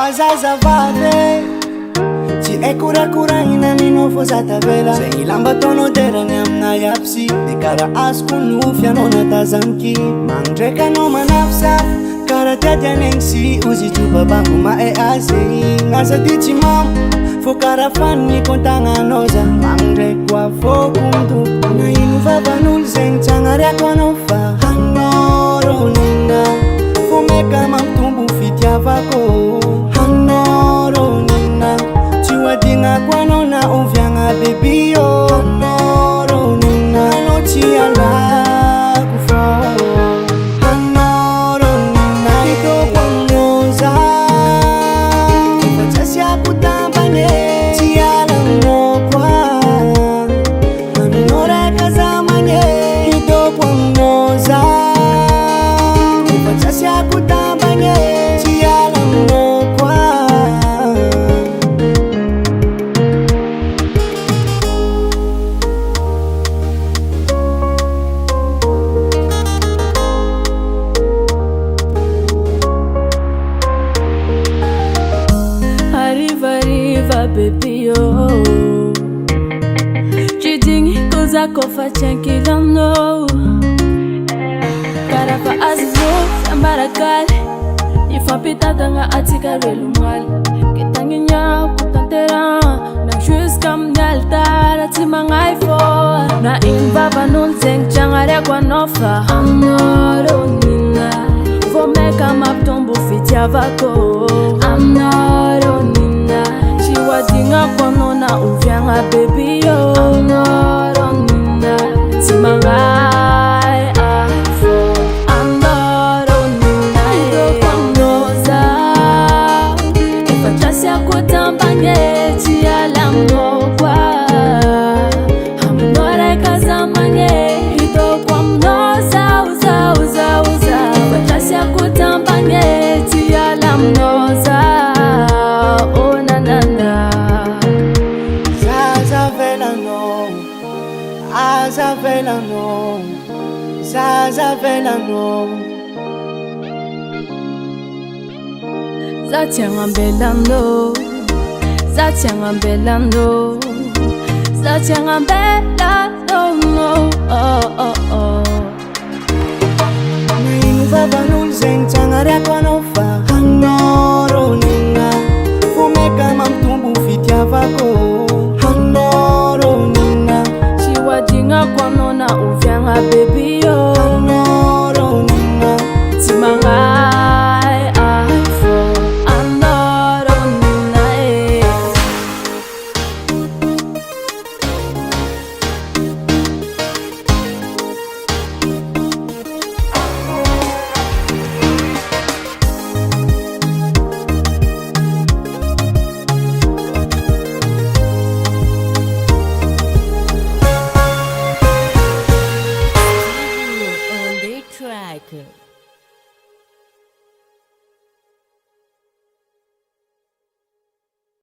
Azazavave tsy haiko rakoragnina ninao za tavela zay lamba ataonao derany aminay aby sy de karaha azoko nofy anao natazaniky mandraiky anao manafosafo karaha tiadianegny sy ozy trobabango mae azy gn'asady tsy mamo fô karaha faniny kontagnanao za mandraiky koa fôko mitompo na ino vavan'olo zegny tsagnariako anao fa anao rô nina fô maika mampitombo fitiavako anao rô nina tsy hoadignako anao na oviagna bebio anao rô nina anao tsy alako fô anao rô nina hitako aminao za fa tsy asiako tambane tsy alanao koa aminao raika za magne hitako aminao za fa tsy asiako tambane tsy alanao koa Arriva baby oh ci digni cosa che faccio anche da no cara fa azzo sambara kale i fa pitata nga atika relu mal che tanginya kutantera na jusqu'à m'altara ti mangai fo na imbaba non zeng changare kwa nofa amnoro nina vo meka maptombo fitiavako amnoro nina chiwadinga kono na uvyanga baby yo amnoro nina ti mangai afo amnoro nina ito kwamnoza ifa chasi akutambanye ti alamno kwa amnore kazamanye ito kwamnoza uza uza uza ifa chasi akutambanye ti alamnoza oh na na na Zazavelano Azavelano Zazavelano Zatiangambelano Zatiangambelano Zatiangambelano oh oh oh na ino vavan'olo zegny tsagnariako anao fa anao